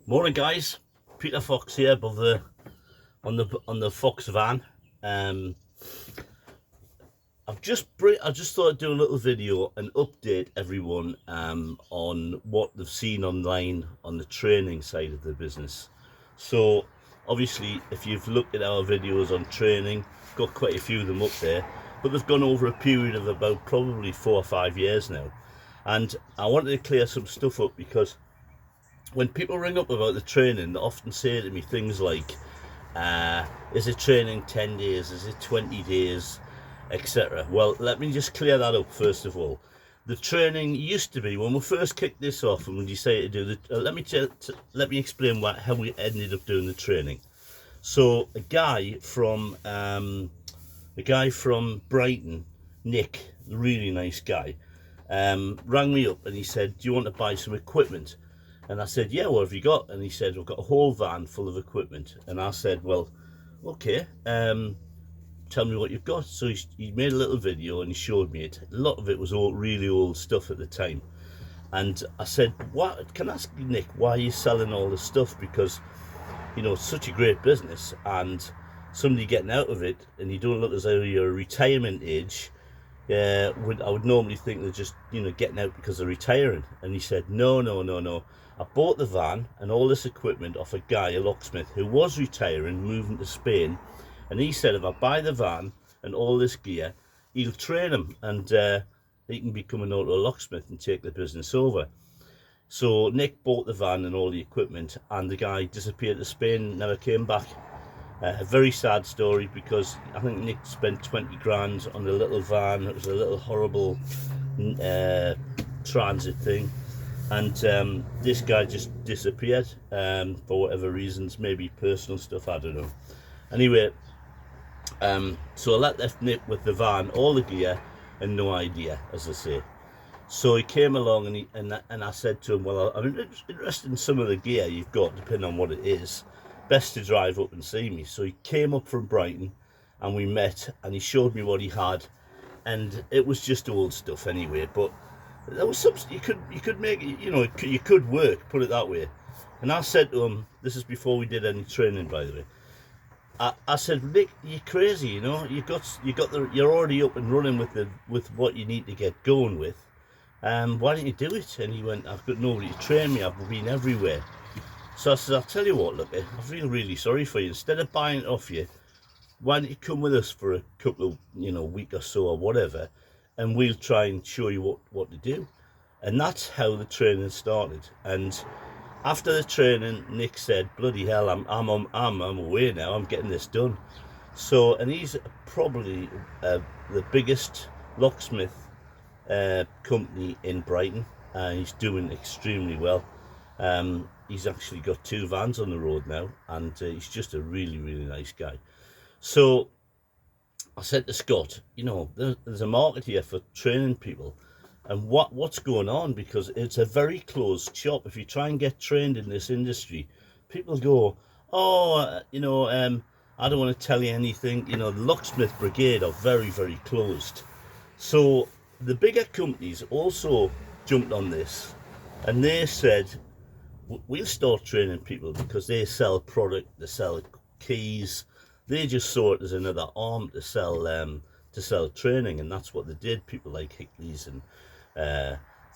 Morning, guys. Peter Fox here above the on the Fox van. I just thought I'd do a little video and update everyone on what they've seen online on the training side of the business. So obviously, if you've looked at our videos on training, got quite a few of them up there, but they've gone over a period of about probably 4 or 5 years now. And I wanted to clear some stuff up because when people ring up about the training, they often say to me things like, is it training 10 days, is it 20 days, etc. Well, let me just clear that up first of all. The training used to be, when we first kicked this off and we decided to do the, let me explain how we ended up doing the training. So a guy from Brighton, Nick, a really nice guy, rang me up and he said, do you want to buy some equipment? And I said, yeah, what have you got? And he said, I've got a whole van full of equipment. And I said, well, okay, tell me what you've got. So he made a little video and he showed me it. A lot of it was all really old stuff at the time. And I said, what? Can I ask you, Nick, why are you selling all this stuff? Because, you know, it's such a great business and somebody getting out of it, and you don't look as though you're a retirement age. I would normally think they're just, you know, getting out because they're retiring. And he said, no. I bought the van and all this equipment off a guy, a locksmith, who was retiring, moving to Spain. And he said, if I buy the van and all this gear, he'll train him and he can become an auto locksmith and take the business over. So Nick bought the van and all the equipment, and the guy disappeared to Spain, never came back. A very sad story, because I think Nick spent 20 grand on the little van. It was a little horrible transit thing, and this guy just disappeared for whatever reasons, maybe personal stuff, I don't know. Anyway, so I left Nick with the van, all the gear, and no idea, as I say. So he came along and I said to him, well, I'm interested in some of the gear you've got, depending on what it is. Best to drive up and see me. So he came up from Brighton and we met, and he showed me what he had, and it was just old stuff anyway, but there was some, you could make it, you know, you could work, put it that way. And I said to him, this is before we did any training, by the way, I said, Nick, you're crazy, you know, you're already up and running with what you need to get going with. Why don't you do it? And he went, I've got nobody to train me, I've been everywhere. So I said, I'll tell you what, look, I feel really sorry for you. Instead of buying it off you, why don't you come with us for a couple of, you know, week or so or whatever, and we'll try and show you what to do. And that's how the training started. And after the training, Nick said, bloody hell, I'm away now, I'm getting this done. So, and he's probably the biggest locksmith company in Brighton, and he's doing extremely well. He's actually got 2 vans on the road now, and he's just a really, really nice guy. So I said to Scott, you know, there's a market here for training people, and what's going on, because it's a very closed shop. If you try and get trained in this industry, people go, oh, you know, I don't want to tell you anything. You know, the locksmith brigade are very, very closed. So the bigger companies also jumped on this, and they said, we'll start training people, because they sell product, they sell keys, they just saw it as another arm to sell training, and that's what they did. People like Hickley's and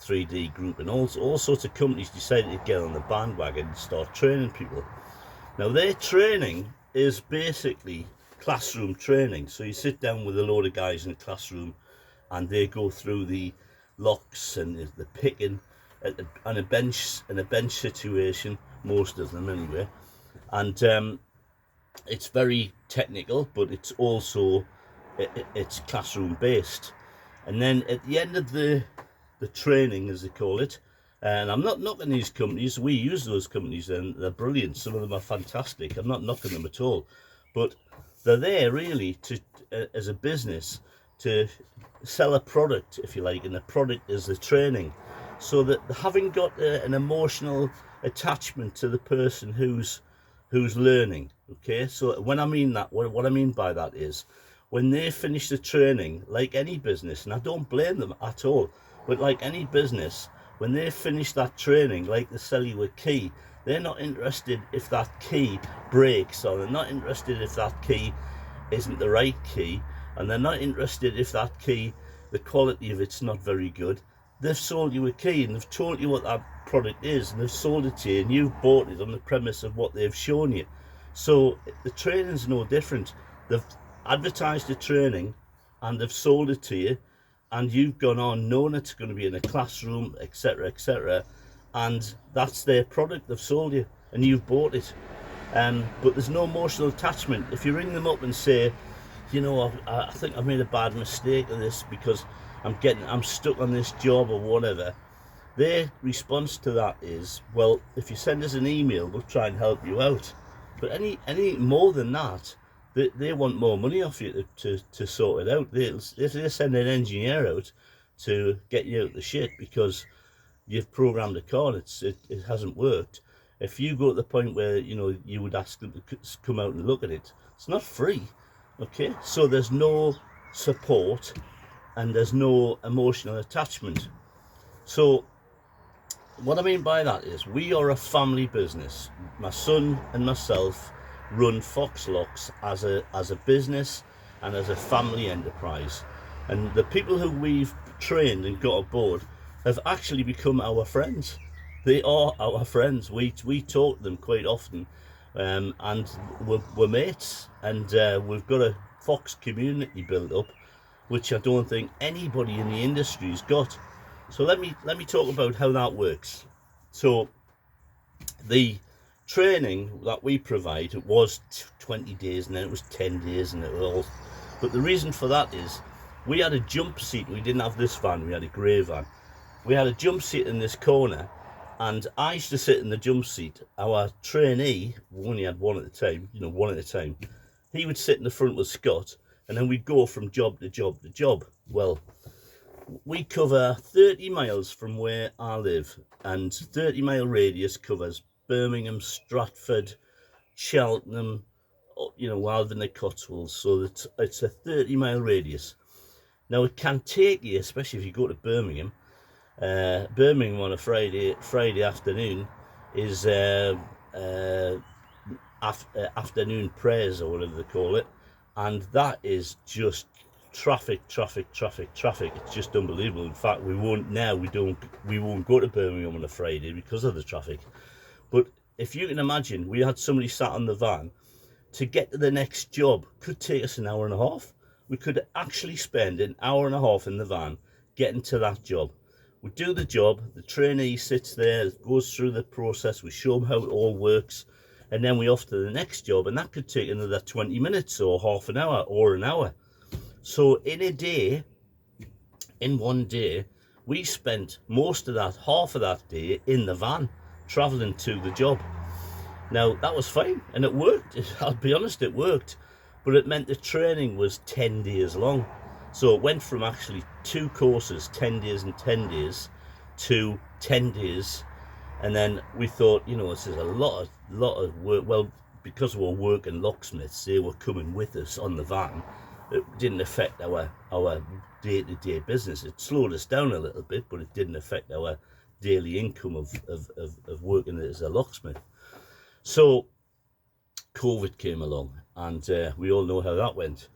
3D Group and all sorts of companies decided to get on the bandwagon and start training people. Now their training is basically classroom training. So you sit down with a load of guys in a classroom and they go through the locks and the picking and a bench situation, most of them anyway, and it's very technical, but it's also it's classroom based. And then at the end of the training, as they call it, and I'm not knocking these companies, we use those companies and they're brilliant, some of them are fantastic, I'm not knocking them at all, but they're there really to as a business to sell a product, if you like, and the product is the training. So that having got an emotional attachment to the person who's learning, okay? So when I mean that, what I mean by that is, when they finish the training, like any business, and I don't blame them at all, but like any business, when they finish that training, like they sell you a key, they're not interested if that key breaks, or they're not interested if that key isn't the right key, and they're not interested if that key, the quality of it's not very good. They've sold you a key and they've told you what that product is, and they've sold it to you, and you've bought it on the premise of what they've shown you. So the training's no different. They've advertised the training and they've sold it to you, and you've gone on knowing it's going to be in a classroom, etc., etc., and that's their product they've sold you, and you've bought it. But there's no emotional attachment. If you ring them up and say, you know, I think I've made a bad mistake of this because I'm stuck on this job or whatever, their response to that is, well, if you send us an email, we'll try and help you out. But any more than that, they want more money off you to sort it out. If they send an engineer out to get you out the shit because you've programmed a car and it hasn't worked, if you go to the point where, you know, you would ask them to come out and look at it, it's not free. Okay, so there's no support and there's no emotional attachment. So what I mean by that is, we are a family business. My son and myself run Fox Locks as a business and as a family enterprise, and the people who we've trained and got aboard have actually become our friends. They are our friends. We talk to them quite often, and we're mates, and we've got a Fox community built up, which I don't think anybody in the industry's got. So let me talk about how that works. So the training that we provide, it was 20 days and then it was 10 days and it was all, but the reason for that is we had a jump seat. We didn't have this van, we had a grey van. We had a jump seat in this corner, and I used to sit in the jump seat. Our trainee, we only had one at the time, you know, one at a time, he would sit in the front with Scott, and then we'd go from job to job to job. Well, we cover 30 miles from where I live, and 30-mile radius covers Birmingham, Stratford, Cheltenham, you know, Alvin the Cotswolds. So it's a 30-mile radius. Now it can take you, especially if you go to Birmingham, Birmingham on a Friday afternoon is afternoon prayers, or whatever they call it, and that is just traffic. It's just unbelievable. In fact, we won't go to Birmingham on a Friday because of the traffic. But if you can imagine, we had somebody sat on the van, to get to the next job could take us an hour and a half. We could actually spend an hour and a half in the van getting to that job. We do the job, the trainee sits there, goes through the process, we show them how it all works, and then we off to the next job, and that could take another 20 minutes or half an hour or an hour. So in one day, we spent most of that, half of that day, in the van, travelling to the job. Now, that was fine, and it worked. I'll be honest, it worked. But it meant the training was 10 days long. So it went from actually 2 courses, 10 days and 10 days, to 10 days. And then we thought, you know, this is a lot of work. Well, because we were working locksmiths, they were coming with us on the van. It didn't affect our day-to-day business. It slowed us down a little bit, but it didn't affect our daily income of working as a locksmith. So COVID came along, and we all know how that went.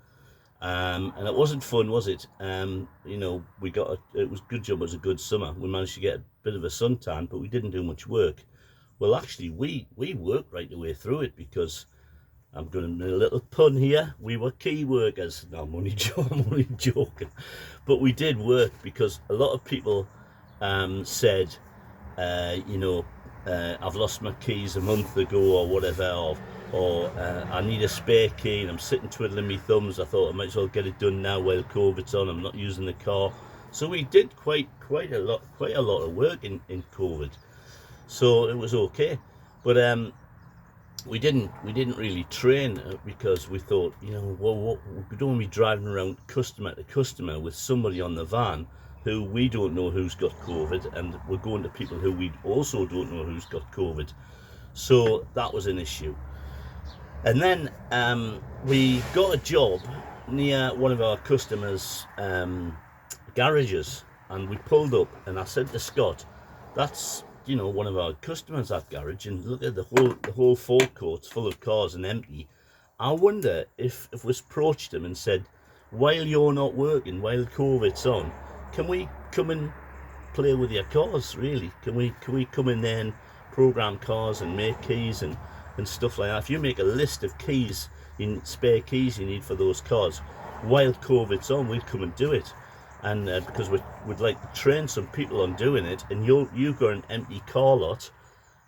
And it wasn't fun, was it? You know, it was a good job. It was a good summer. We managed to get a bit of a suntan, but we didn't do much work. Well, actually, we worked right the way through it, because I'm going to make a little pun here. We were key workers. No, I'm only joking. But we did work, because a lot of people said, you know, I've lost my keys a month ago or whatever, or I need a spare key and I'm sitting twiddling my thumbs. I thought I might as well get it done now while COVID's on. I'm not using the car. So we did quite a lot of work in COVID. So it was okay. But we didn't really train, because we thought, you know, well, we don't want to be driving around customer to customer with somebody on the van who we don't know who's got COVID, and we're going to people who we also don't know who's got COVID. So that was an issue. And then we got a job near one of our customers' garages, and we pulled up, and I said to Scott, that's, you know, one of our customers, that garage, and look at the whole forecourt's full of cars and empty. I wonder if we approached them and said, while you're not working, while COVID's on, can we come and play with your cars? Really, can we come in there and program cars and make keys and stuff like that? If you make a list of keys, spare keys you need for those cars, while COVID's on, we'll come and do it. And because we'd like to train some people on doing it, and you've got an empty car lot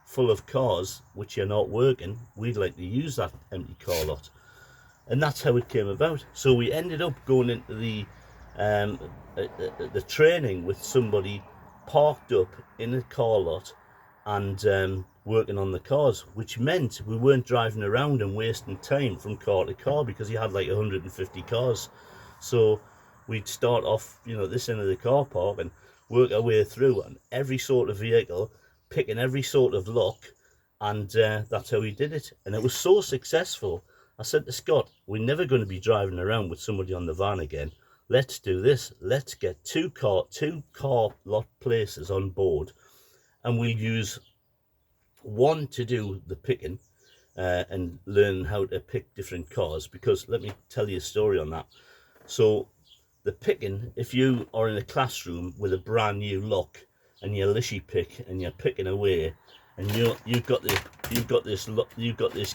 full of cars which you're not working, we'd like to use that empty car lot. And that's how it came about. So we ended up going into the training with somebody parked up in a car lot and working on the cars, which meant we weren't driving around and wasting time from car to car, because he had like 150 cars. So we'd start off, you know, this end of the car park and work our way through on every sort of vehicle, picking every sort of lock, and that's how we did it. And it was so successful, I said to Scott, we're never going to be driving around with somebody on the van again. Let's do this. Let's get two car lot places on board, and we'll use one to do the picking and learn how to pick different cars. Because let me tell you a story on that. So the picking, if you are in a classroom with a brand new lock and you literally pick and you're picking away, and you've got this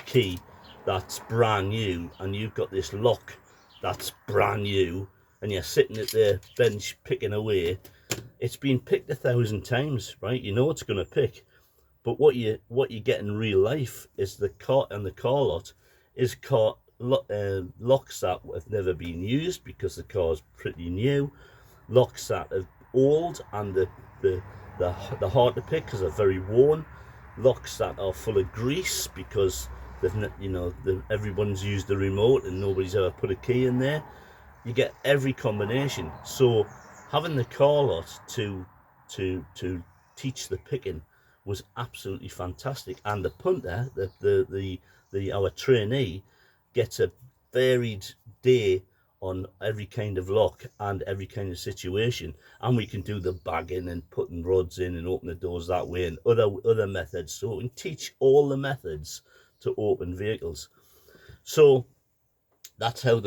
key that's brand new, and you've got this lock that's brand new, and you're sitting at the bench picking away, it's been picked 1,000 times, right? You know it's going to pick. But what you get in real life is the car lot is locks that have never been used because the car's pretty new, locks that are old and they're hard to pick because they're very worn, locks that are full of grease because everyone's used the remote and nobody's ever put a key in there. You get every combination. So having the car lot to teach the picking was absolutely fantastic. And the punter, our trainee, gets a varied day on every kind of lock and every kind of situation, and we can do the bagging and putting rods in and open the doors that way and other methods. So we can teach all the methods to open vehicles. So that's how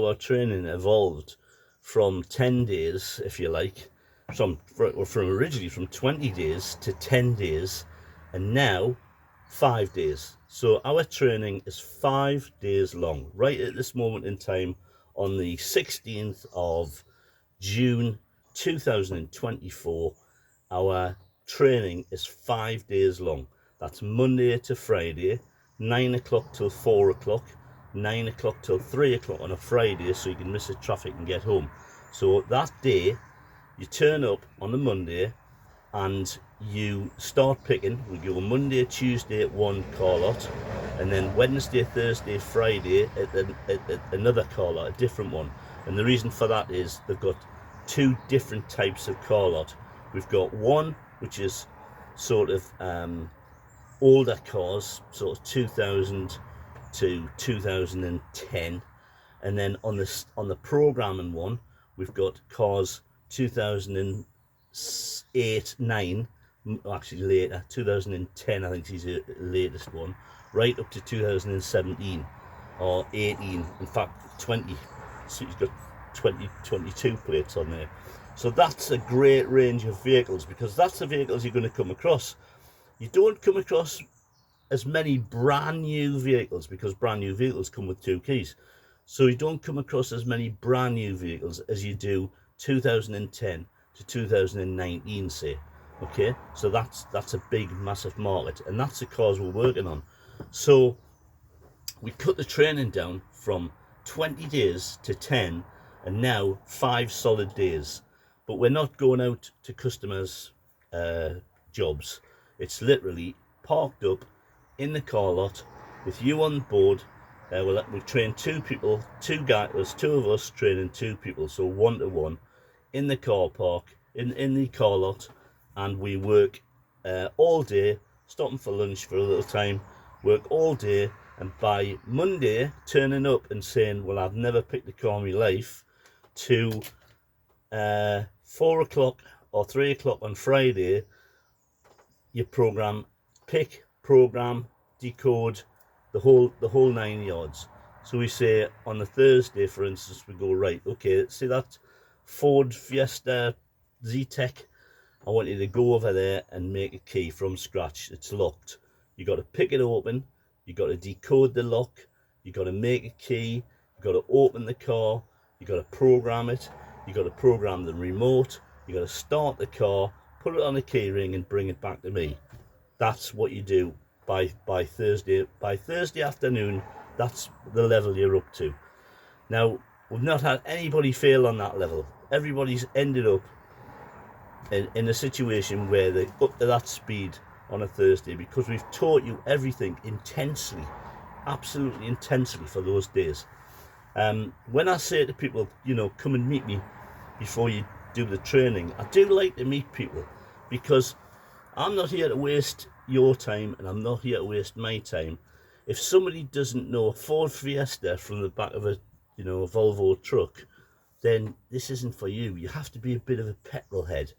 our training evolved from 10 days, if you like, from originally from 20 days to 10 days, and now 5 days. So our training is 5 days long. Right at this moment in time, on the 16th of June 2024, our training is 5 days long. That's Monday to Friday, 9 o'clock till 4 o'clock, 9 o'clock till 3 o'clock on a Friday, so you can miss the traffic and get home. So that day, you turn up on a Monday and you start picking. We go Monday, Tuesday at one car lot, and then Wednesday, Thursday, Friday at another car lot, a different one. And the reason for that is they've got two different types of car lot. We've got one which is sort of older cars, sort of 2000 to 2010, and then on the programming one, we've got cars 2008, 9, actually later, 2010 I think is the latest one, right up to 2017 or 18, in fact 20. So he's got 2022 plates on there. So that's a great range of vehicles, because that's the vehicles you're going to come across. You don't come across as many brand new vehicles, because brand new vehicles come with two keys. So you don't come across as many brand new vehicles as you do 2010 to 2019, say. Okay, so that's a big, massive market, and that's the cars we're working on. So we cut the training down from 20 days to 10, and now 5 solid days. But we're not going out to customers' jobs. It's literally parked up in the car lot with you on board. We train 2 people, 2 guys. There's 2 of us training 2 people, so 1-to-1 in the car park, in the car lot, and we work all day, stopping for lunch for a little time, work all day, and by Monday turning up and saying, well, I've never picked a car in my life, to 4 o'clock or 3 o'clock on Friday, you program, pick, program, decode, the whole 9 yards. So we say on the Thursday, for instance, we go, right, okay, see that Ford Fiesta Zetec? I want you to go over there and make a key from scratch. It's locked. You got to pick it open. You got to decode the lock. You got to make a key. You got to open the car. You got to program it. You got to program the remote. You got to start the car, put it on a key ring, and bring it back to me. That's what you do by Thursday. By Thursday afternoon, that's the level you're up to. Now, we've not had anybody fail on that level. Everybody's ended up in a situation where they're up to that speed on a Thursday, because we've taught you everything intensely, absolutely intensely for those days. When I say to people, you know, come and meet me before you do the training, I do like to meet people, because I'm not here to waste your time and I'm not here to waste my time. If somebody doesn't know a Ford Fiesta from the back of a, you know, a Volvo truck, then this isn't for you. You have to be a bit of a petrol head.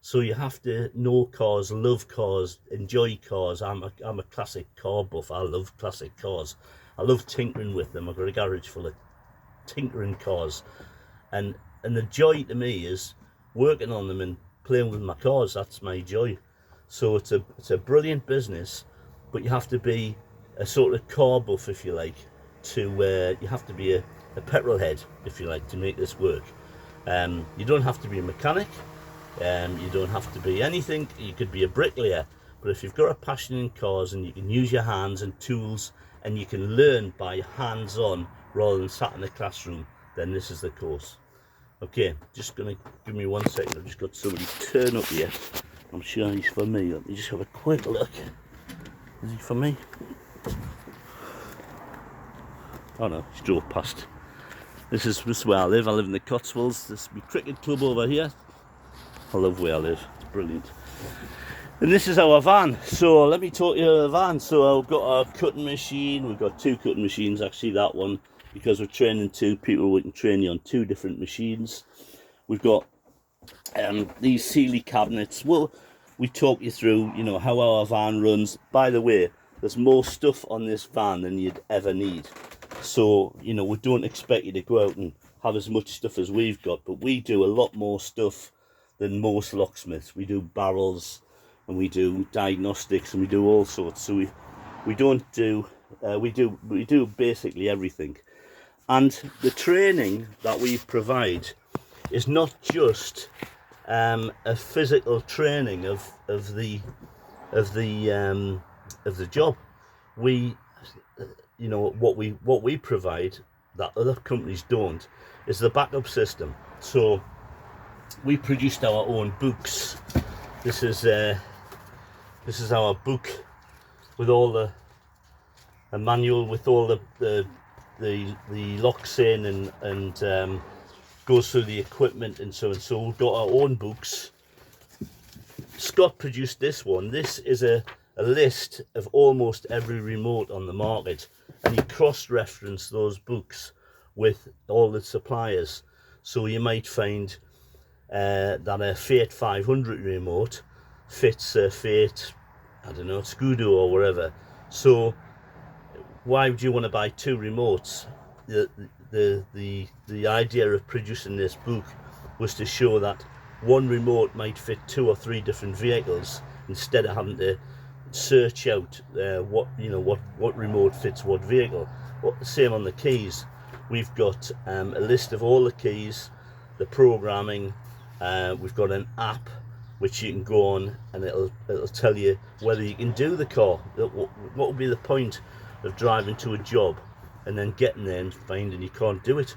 So you have to know cars, love cars, enjoy cars. I'm a classic car buff. I love classic cars. I love tinkering with them. I've got a garage full of tinkering cars, and the joy to me is working on them and playing with my cars. That's my joy. So it's a brilliant business, but you have to be a sort of car buff, if you like, to you have to be a petrol head, if you like, to make this work. You don't have to be a mechanic. You don't have to be anything. You could be a bricklayer, but if you've got a passion in cars and you can use your hands and tools and you can learn by hands-on rather than sat in the classroom, then this is the course. Okay, just gonna give me 1 second. I've just got somebody turn up here. I'm sure he's for me. Let me just have a quick look. Is he for me? Oh no, he's drove past. This is where I live. I live in the Cotswolds. This is my cricket club over here. I love where I live. It's brilliant. And this is our van. So let me talk you about the van. So I've got a cutting machine. We've got 2 cutting machines, actually, that one, because we're training 2 people. We can train you on 2 different machines. We've got these Sealy cabinets. Well, we talk you through, you know, how our van runs. By the way, there's more stuff on this van than you'd ever need. So, you know, we don't expect you to go out and have as much stuff as we've got, but we do a lot more stuff than most locksmiths. We do barrels and we do diagnostics and we do all sorts. So we don't do we do basically everything. And the training that we provide is not just a physical training of the job. We, you know, what we provide that other companies don't is the backup system. So we produced our own books. This is our book with all a manual with all the locks in and goes through the equipment and so on. So we've got our own books. Scott produced this one. This is a list of almost every remote on the market, and he cross-referenced those books with all the suppliers. So you might find that a Fiat 500 remote fits a Fiat, I don't know, Scudo or wherever. So why would you want to buy 2 remotes? The idea of producing this book was to show that one remote might fit 2 or 3 different vehicles, instead of having to search out what remote fits what vehicle. Same on the keys. We've got a list of all the keys, the programming. We've got an app which you can go on and it'll tell you whether you can do the car. What would be the point of driving to a job and then getting there and finding you can't do it?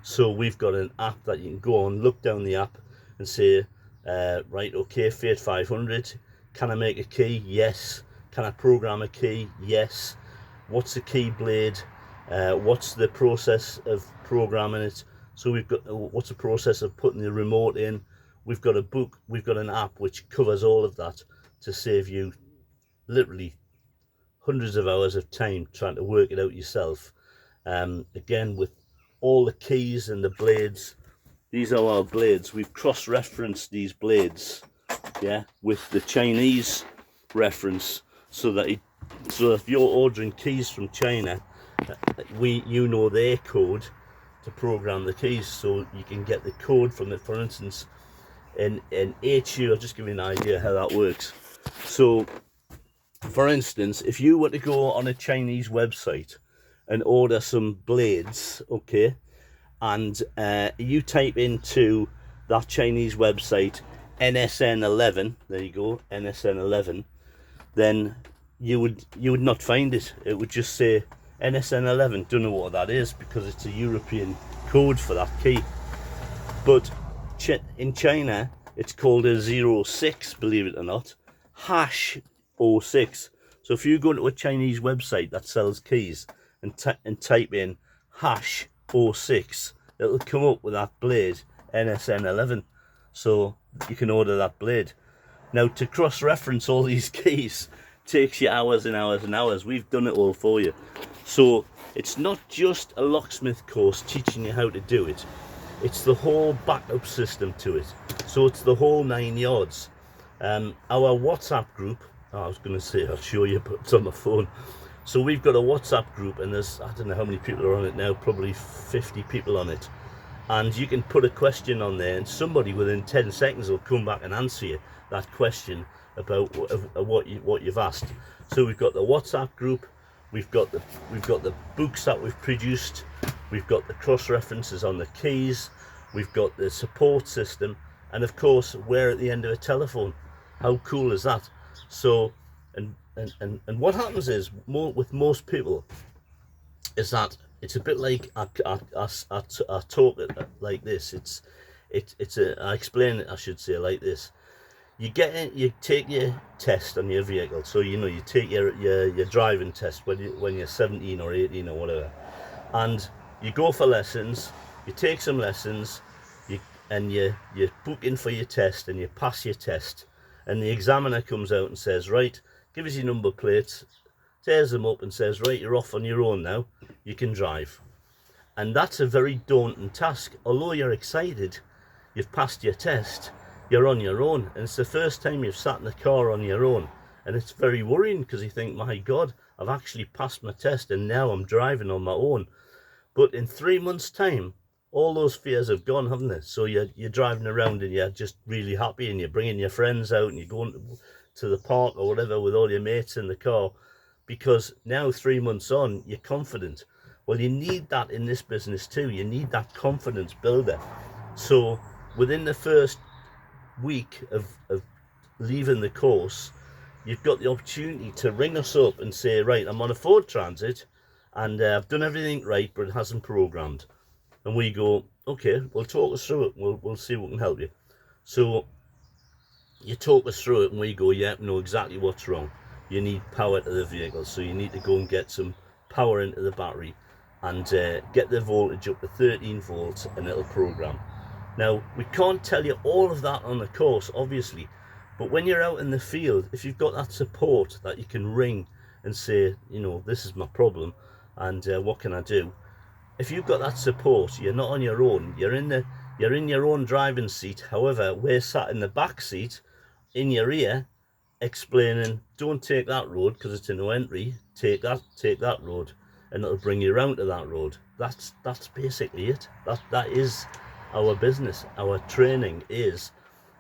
So we've got an app that you can go on, look down the app and say, right, okay, Fiat 500, can I make a key? Yes. Can I program a key? Yes. What's the key blade? What's the process of programming it? So we've got, what's the process of putting the remote in? We've got a book, we've got an app which covers all of that to save you literally hundreds of hours of time trying to work it out yourself. Again, with all the keys and the blades, these are our blades. We've cross-referenced these blades, yeah, with the Chinese reference, so that if you're ordering keys from China, you know their code to program the keys, so you can get the code from it. For instance, in HU, I'll just give you an idea how that works. So for instance, if you were to go on a Chinese website and order some blades, okay, and you type into that Chinese website NSN11, there you go, NSN11, then you would not find it. It would just say NSN11. Don't know what that is, because it's a European code for that key. But in China, it's called a 06, believe it or not, hash 06. So if you go to a Chinese website that sells keys and type in hash 06, it'll come up with that blade NSN11. So you can order that blade. Now, to cross-reference all these keys takes you hours and hours and hours. We've done it all for you. So it's not just a locksmith course teaching you how to do it. It's the whole backup system to it. So it's the whole 9 yards. Our WhatsApp group, I was going to say, I'll show you, but it's on my phone. So we've got a WhatsApp group, and there's, I don't know how many people are on it now, probably 50 people on it. And you can put a question on there, and somebody within 10 seconds will come back and answer you that question about what you've asked. So we've got the WhatsApp group, we've got the books that we've produced, we've got the cross references on the keys, we've got the support system, and of course we're at the end of a telephone. How cool is that? So and what happens is, with most people, is that it's a bit like I talk it like this. I explain it, I should say, like this. You take your test on your vehicle. So you take your driving test when you're 17 or 18 or whatever, and you go for lessons. You take some lessons, you book in for your test, and you pass your test, and the examiner comes out and says, right, give us your number plates, tears them up and says, right, you're off on your own now, you can drive. And that's a very daunting task. Although you're excited, you've passed your test, you're on your own, and it's the first time you've sat in the car on your own, and it's very worrying, because you think, my God, I've actually passed my test and now I'm driving on my own. But in 3 months' time, all those fears have gone, haven't they? So you're driving around and you're just really happy, and you're bringing your friends out and you're going to the park or whatever with all your mates in the car, because now 3 months on, you're confident. Well, you need that in this business too. You need that confidence builder. So within the first week of leaving the course, you've got the opportunity to ring us up and say, right, I'm on a Ford Transit and I've done everything right, but it hasn't programmed. And we go, okay, well, talk us through it. We'll see what can help you. So you talk us through it, and we go, yeah, know exactly what's wrong. You need power to the vehicle, so you need to go and get some power into the battery and get the voltage up to 13 volts, and it'll program. Now, we can't tell you all of that on the course, obviously, but when you're out in the field, if you've got that support that you can ring and say, this is my problem, and what can I do? If you've got that support, you're not on your own. You're in your own driving seat. However, we're sat in the back seat, in your ear, explaining, don't take that road because it's a no entry. Take that road, and it'll bring you around to that road. That's basically it. That is our business. Our training is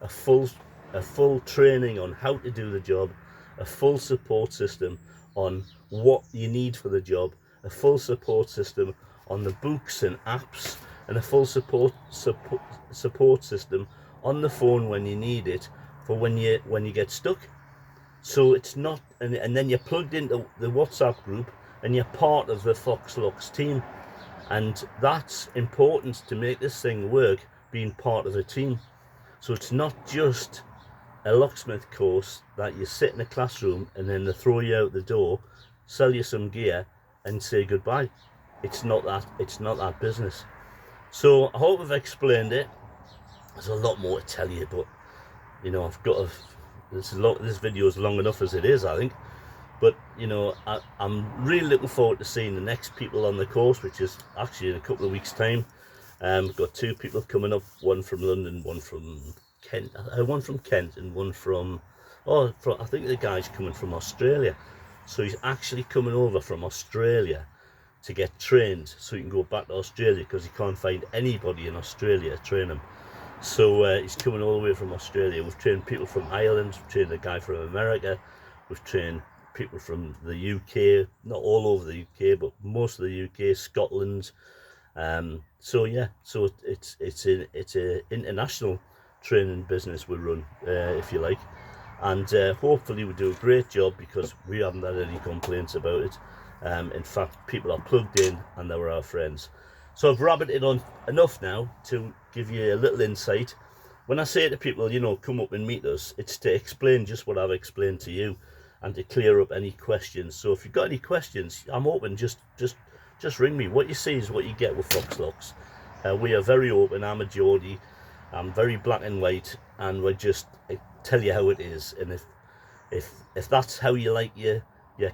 a full training on how to do the job, a full support system on what you need for the job, a full support system on the books and apps, and a full support system on the phone when you need it, for when you get stuck. So it's not, and then you're plugged into the WhatsApp group and you're part of the Fox Locks team, and that's important to make this thing work, being part of a team. So it's not just a locksmith course that you sit in a classroom and then they throw you out the door, sell you some gear and say goodbye. It's not that business. So I hope I've explained it. There's a lot more to tell you, but I've got to, this video is long enough as it is, I think. But I'm really looking forward to seeing the next people on the course, which is actually in a couple of weeks' time. We've got 2 people coming up, one from London, one from Kent, and one from Oh, I think the guy's coming from Australia. So he's actually coming over from Australia to get trained so he can go back to Australia, because he can't find anybody in Australia to train him. So he's coming all the way from Australia. We've trained people from Ireland, we've trained a guy from America, we've trained people from the UK, not all over the UK, but most of the UK, Scotland. So yeah, so it's a international training business we run, if you like, and hopefully we do a great job, because we haven't had any complaints about it. In fact, people are plugged in and they were our friends. So I've rabbited on enough now to give you a little insight. When I say to people, you know, come up and meet us, it's to explain just what I've explained to you and to clear up any questions. So if you've got any questions, I'm open. Just ring me. What you see is what you get with Foxlocks. We are very open. I'm a Geordie. I'm very black and white, and we just tell you how it is. And if that's how you like your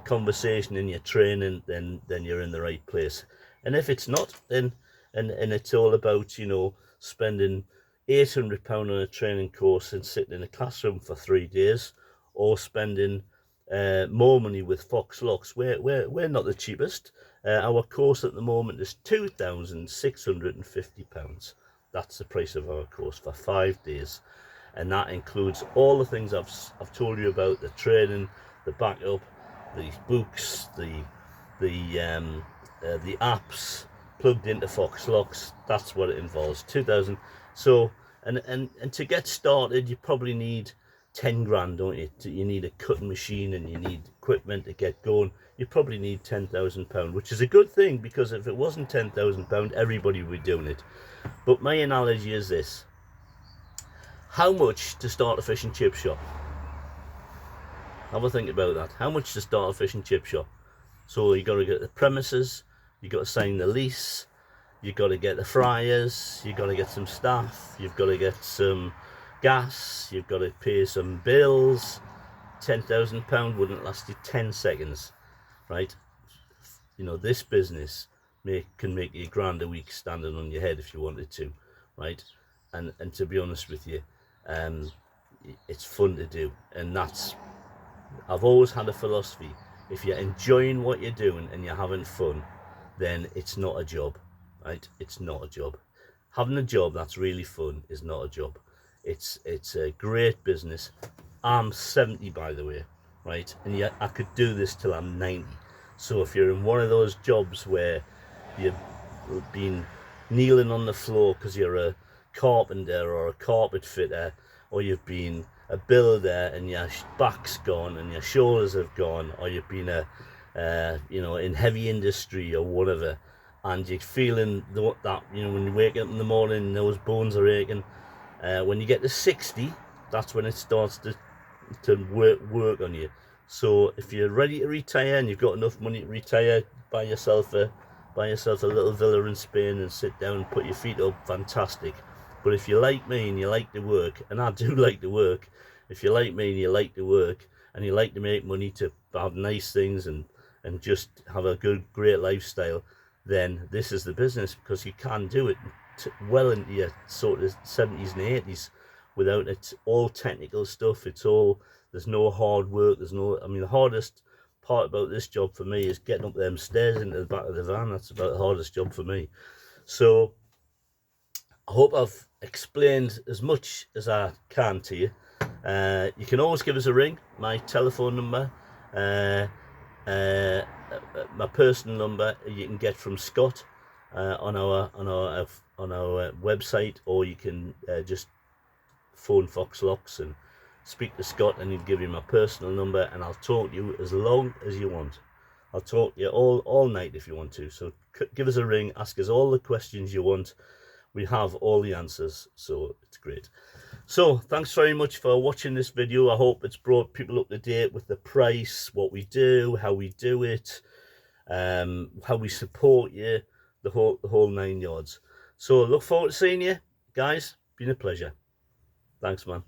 conversation and your training, then you're in the right place. And if it's not, then and it's all about, you know, spending £800 on a training course and sitting in a classroom for 3 days, or spending more money with Foxlocks. We're not the cheapest. Our course at the moment is £2,650. That's the price of our course for 5 days, and that includes all the things I've told you about: the training, the backup, the books, the apps plugged into Foxlocks. That's what it involves. 2,000. So and to get started, you probably need 10 grand, don't you? You need a cutting machine and you need equipment to get going. You probably need £10,000, which is a good thing, because if it wasn't £10,000, everybody would be doing it. But my analogy is this: how much to start a fish and chip shop? Have a think about that. How much to start a fish and chip shop? So you got to get the premises, you got to sign the lease, you got to get the fryers, you got to get some staff, you've got to get some gas, you've got to pay some bills. £10,000 wouldn't last you 10 seconds, right? You know, this business can make you £1,000 a week standing on your head if you wanted to, right? And to be honest with you, it's fun to do. And I've always had a philosophy: if you're enjoying what you're doing and you're having fun, then it's not a job, right? It's not a job. Having a job that's really fun is not a job. It's a great business. I'm 70, by the way, right? And yet I could do this till I'm 90. So if you're in one of those jobs where you've been kneeling on the floor because you're a carpenter or a carpet fitter, or you've been a builder and your back's gone and your shoulders have gone, or you've been you know, in heavy industry or whatever, and you're feeling that, you know, when you wake up in the morning and those bones are aching, when you get to 60, that's when it starts to work on you. So if you're ready to retire and you've got enough money to retire, buy yourself a little villa in Spain and sit down and put your feet up, fantastic. But if you're like me and you like to work, and I do like to work, if you're like me and you like to work and you like to make money to have nice things and just have a great lifestyle, then this is the business, because you can do it well into your sort of 70s and 80s without it all technical stuff. There's no hard work. I mean, the hardest part about this job for me is getting up them stairs into the back of the van. That's about the hardest job for me. So I hope I've explained as much as I can to you. You can always give us a ring. My telephone number, my personal number, you can get from Scott on our website, or you can just phone Foxlocks and speak to Scott, and he'll give you my personal number, and I'll talk to you as long as you want. I'll talk to you all night if you want to. So give us a ring, ask us all the questions you want. We have all the answers, so it's great. So thanks very much for watching this video. I hope it's brought people up to date with the price, what we do, how we do it, how we support you, the whole 9 yards. So look forward to seeing you guys. Been a pleasure. Thanks, man.